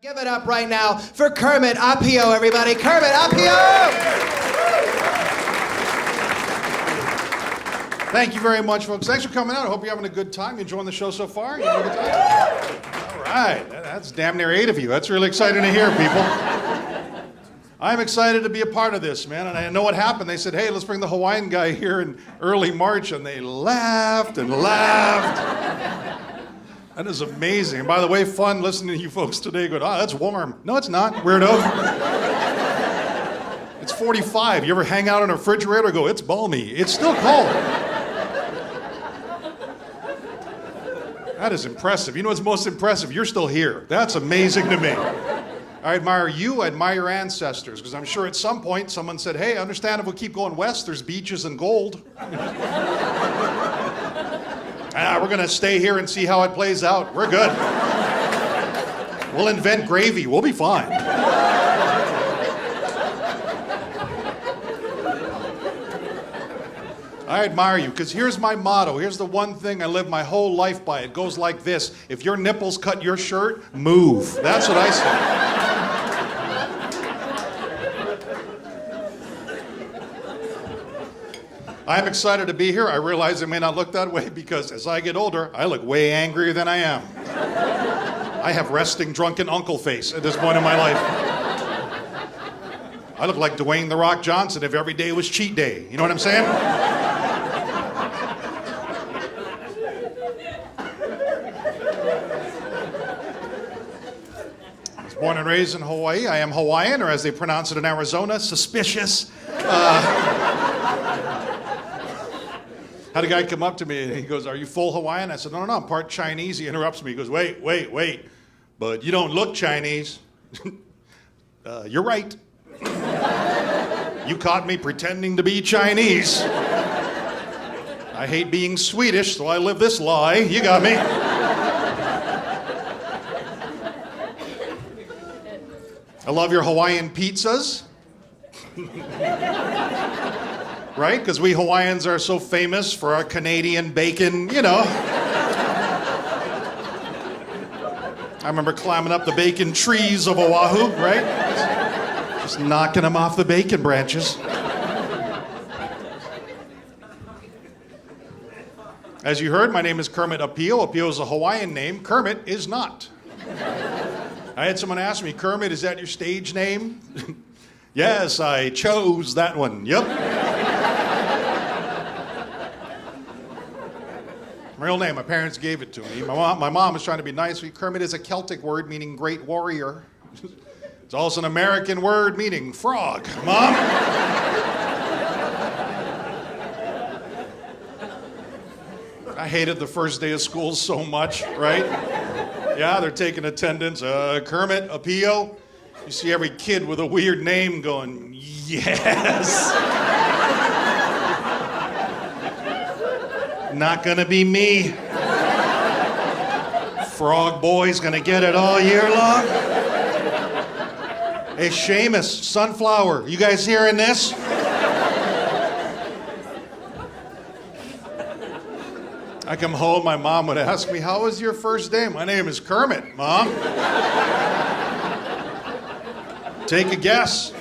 Give it up right now for Kermet Apio, everybody. Kermet Apio! Thank you very much, folks. Thanks for coming out. I hope you're having a good time. You enjoying the show so far? You having a good time? All right. That's damn near 8 of you. That's really exciting to hear, people. I'm excited to be a part of this, man. And I know what happened. They said, hey, let's bring the Hawaiian guy here in early March. And they laughed and laughed. That is amazing. And by the way, fun listening to you folks today going, oh, that's warm. No, it's not, weirdo. It's 45. You ever hang out in a refrigerator and go, it's balmy. It's still cold. That is impressive. You know what's most impressive? You're still here. That's amazing to me. I admire you, I admire your ancestors, because I'm sure at some point someone said, hey, I understand if we keep going west, there's beaches and gold. We're going to stay here and see how it plays out. We're good. We'll invent gravy. We'll be fine. I admire you, because here's my motto. Here's the one thing I live my whole life by. It goes like this. If your nipples cut your shirt, move. That's what I say. I'm excited to be here. I realize it may not look that way because as I get older, I look way angrier than I am. I have resting drunken uncle face at this point in my life. I look like Dwayne "The Rock" Johnson if every day was cheat day. You know what I'm saying? I was born and raised in Hawaii. I am Hawaiian, or as they pronounce it in Arizona, suspicious. Had a guy come up to me and he goes, are you full Hawaiian? I said, no, I'm part Chinese. He interrupts me. He goes, wait. But you don't look Chinese. You're right. You caught me pretending to be Chinese. I hate being Swedish, so I live this lie. You got me. I love your Hawaiian pizzas. Right? Because we Hawaiians are so famous for our Canadian bacon, you know. I remember climbing up the bacon trees of Oahu, right? Just knocking them off the bacon branches. As you heard, my name is Kermet Apio. Apio is a Hawaiian name. Kermit is not. I had someone ask me, Kermit, is that your stage name? Yes, I chose that one. Yep. Real name, my parents gave it to me. My mom was trying to be nice. Kermit is a Celtic word meaning great warrior. It's also an American word meaning frog. Mom? I hated the first day of school so much, right? Yeah, they're taking attendance. Kermet Apio. You see every kid with a weird name going, yes. Not gonna be me. Frog boy's gonna get it all year long. Hey, Seamus, Sunflower, you guys hearing this? I come home, my mom would ask me, how was your first day? My name is Kermit, Mom. Take a guess.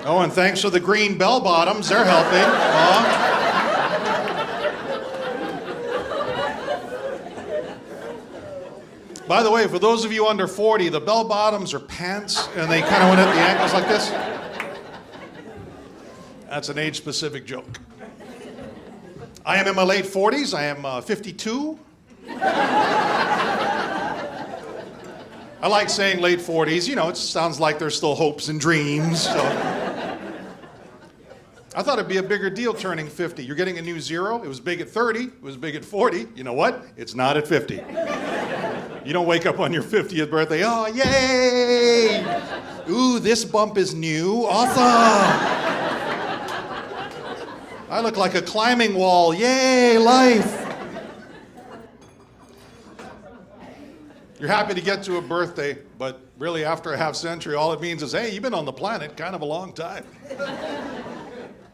Oh, and thanks for the green bell bottoms, they're helping, Mom. By the way, for those of you under 40, the bell bottoms are pants, and they kind of went at the ankles like this. That's an age-specific joke. I am in my late 40s. I am 52. I like saying late 40s. You know, it sounds like there's still hopes and dreams. So. I thought it'd be a bigger deal turning 50. You're getting a new zero. It was big at 30. It was big at 40. You know what? It's not at 50. You don't wake up on your 50th birthday, oh, yay! Ooh, this bump is new. Awesome! I look like a climbing wall. Yay, life! You're happy to get to a birthday, but really after a half century, all it means is, hey, you've been on the planet kind of a long time.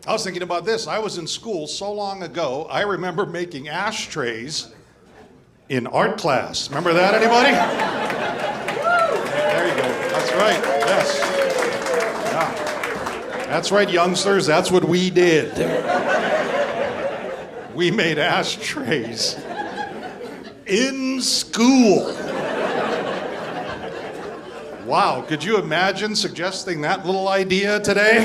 I was thinking about this. I was in school so long ago, I remember making ashtrays in art class. Remember that, anybody? That's right, youngsters, that's what we did. We made ashtrays in school. Wow, could you imagine suggesting that little idea today?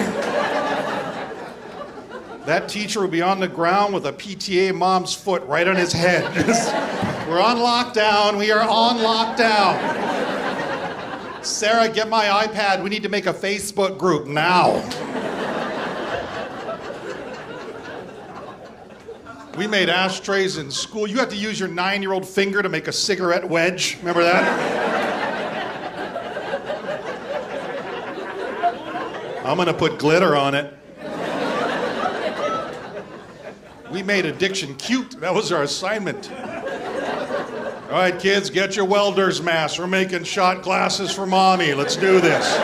That teacher would be on the ground with a PTA mom's foot right on his head. We're on lockdown, we are on lockdown. Sarah, get my iPad, we need to make a Facebook group now. We made ashtrays in school. You had to use your 9-year-old finger to make a cigarette wedge. Remember that? I'm gonna put glitter on it. We made addiction cute. That was our assignment. All right, kids, get your welder's mask. We're making shot glasses for mommy. Let's do this.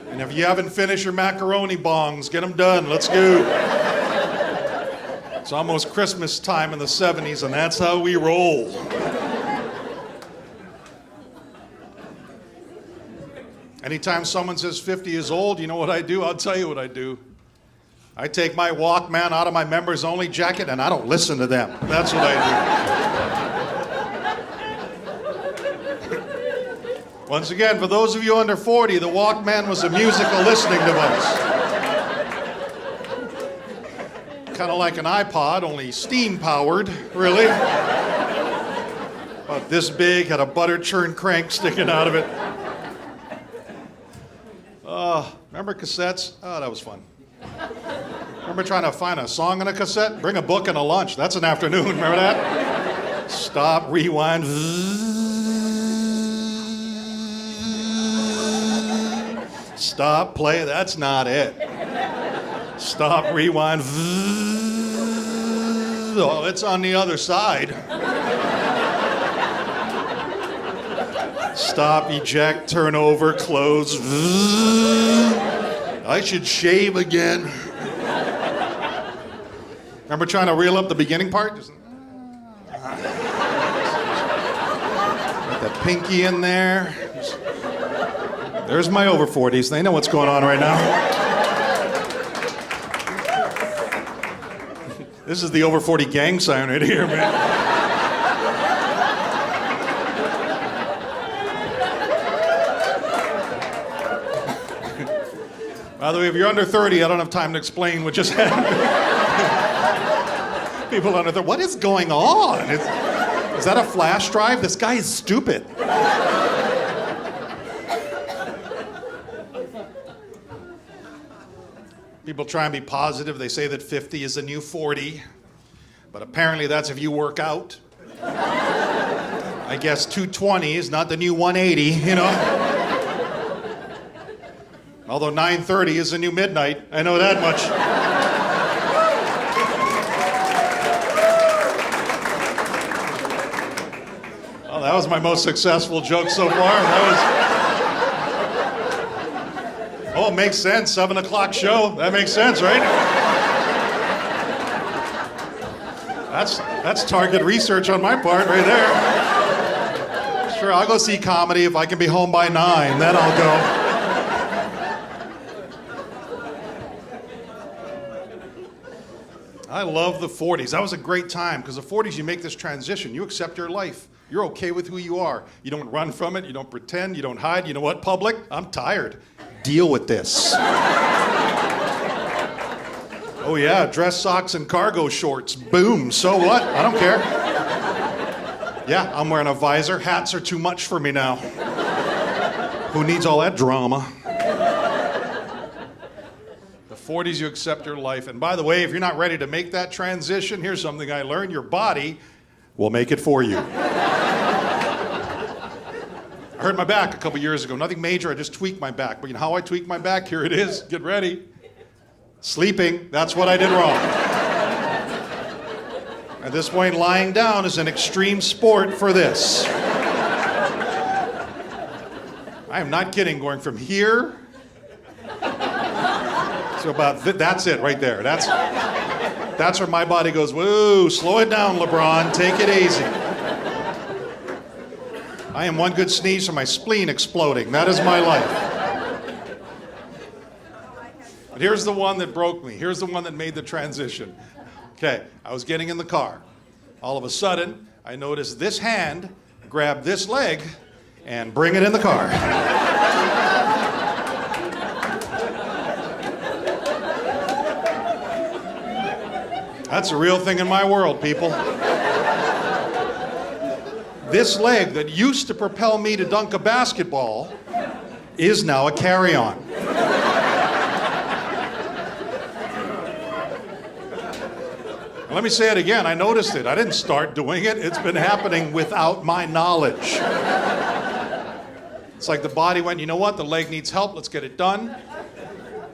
And if you haven't finished your macaroni bongs, get them done. Let's go. It's almost Christmas time in the 70s, and that's how we roll. Anytime someone says 50 is old, you know what I do? I'll tell you what I do. I take my Walkman out of my members only jacket and I don't listen to them. That's what I do. Once again, for those of you under 40, the Walkman was a musical listening device. Kind of like an iPod, only steam powered, really. About this big, had a butter churn crank sticking out of it. Remember cassettes? Oh, that was fun. Remember trying to find a song on a cassette? Bring a book and a lunch. That's an afternoon. Remember that? Stop, rewind. Stop, play. That's not it. Stop, rewind. Oh, it's on the other side. Stop, eject, turn over, close. I should shave again. Remember trying to reel up the beginning part? Just, Put the pinky in there. There's my over 40s. They know what's going on right now. This is the over 40 gang sign right here, man. By the way, if you're under 30, I don't have time to explain what just happened. People under 30, what is going on? Is that a flash drive? This guy is stupid. People try and be positive. They say that 50 is the new 40. But apparently that's if you work out. I guess 220 is not the new 180, you know? Although 9:30 is the new midnight. I know that much. Well, that was my most successful joke so far. Oh, it makes sense. 7 o'clock show. That makes sense, right? That's target research on my part right there. Sure, I'll go see comedy if I can be home by 9. Then I'll go. I love the 40s. That was a great time because the 40s, you make this transition. You accept your life. You're okay with who you are. You don't run from it. You don't pretend. You don't hide. You know what, public? I'm tired. Deal with this. Oh yeah, dress socks and cargo shorts. Boom. So what? I don't care. Yeah, I'm wearing a visor. Hats are too much for me now. Who needs all that drama? 40s, you accept your life. And by the way, if you're not ready to make that transition, here's something I learned. Your body will make it for you. I hurt my back a couple years ago. Nothing major, I just tweaked my back. But you know how I tweaked my back? Here it is. Get ready. Sleeping. That's what I did wrong. At this point, lying down is an extreme sport for this. I am not kidding. Going from here to about that's it right there. That's where my body goes, whoa, slow it down, LeBron. Take it easy. I am one good sneeze from my spleen exploding. That is my life. But here's the one that broke me. Here's the one that made the transition. Okay, I was getting in the car. All of a sudden, I noticed this hand grab this leg and bring it in the car. That's a real thing in my world, people. This leg that used to propel me to dunk a basketball is now a carry-on. Let me say it again. I noticed it. I didn't start doing it. It's been happening without my knowledge. It's like the body went, you know what? The leg needs help. Let's get it done.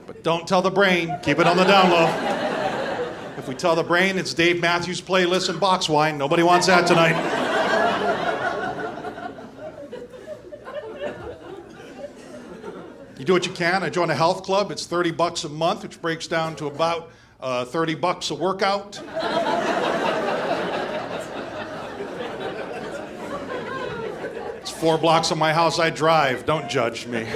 But don't tell the brain. Keep it on the down low. If we tell the brain it's Dave Matthews playlist and box wine, nobody wants that tonight. You do what you can. I joined a health club. It's $30 a month, which breaks down to about $30 a workout. It's 4 blocks from my house. I drive. Don't judge me.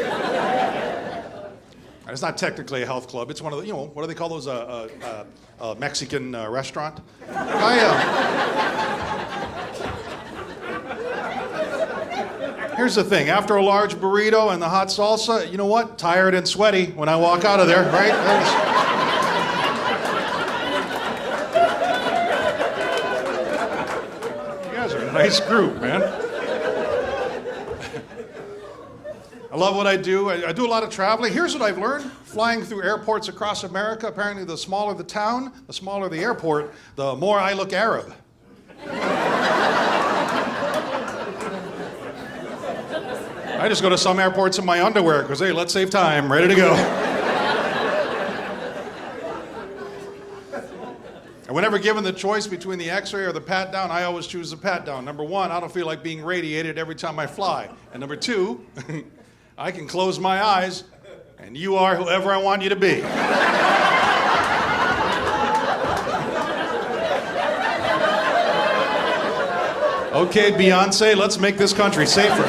It's not technically a health club. It's one of the, what do they call those? Mexican restaurant. Here's the thing. After a large burrito and the hot salsa, you know what? Tired and sweaty when I walk out of there, right? Nice group, man. I love what I do. I do a lot of traveling. Here's what I've learned. Flying through airports across America, apparently the smaller the town, the smaller the airport, the more I look Arab. I just go to some airports in my underwear because, hey, let's save time. Ready to go. And whenever given the choice between the X-ray or the pat-down, I always choose the pat-down. Number one, I don't feel like being radiated every time I fly. And number two, I can close my eyes, and you are whoever I want you to be. Okay, Beyonce, let's make this country safer.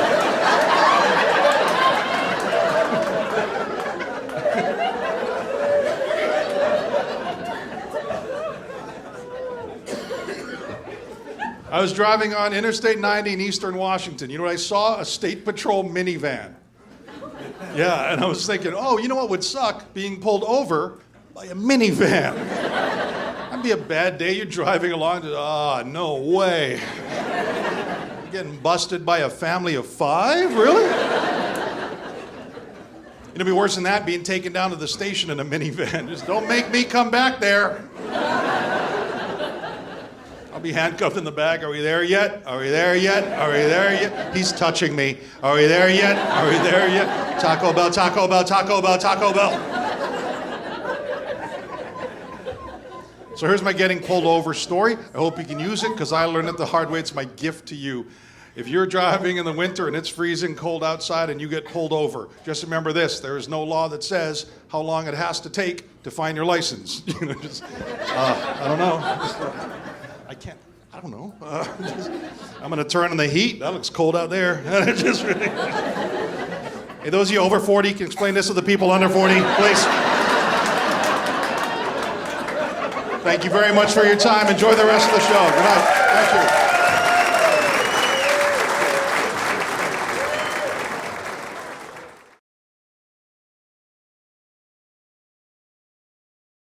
I was driving on Interstate 90 in Eastern Washington. You know what I saw? A State Patrol minivan. Yeah, and I was thinking, oh, you know what would suck? Being pulled over by a minivan. That'd be a bad day. You're driving along, no way. You're getting busted by a family of 5? Really? It'd be worse than that, being taken down to the station in a minivan. Just don't make me come back there. I'll be handcuffed in the back. Are we there yet? Are we there yet? Are we there yet? He's touching me. Are we there yet? Are we there yet? Taco Bell, Taco Bell, Taco Bell, Taco Bell. So here's my getting pulled over story. I hope you can use it because I learned it the hard way. It's my gift to you. If you're driving in the winter and it's freezing cold outside and you get pulled over, just remember this. There is no law that says how long it has to take to find your license. I don't know. I don't know. I'm going to turn on the heat. That looks cold out there. Just really... Hey, those of you over 40 can explain this to the people under 40, please. Thank you very much for your time. Enjoy the rest of the show. Good night. Thank you.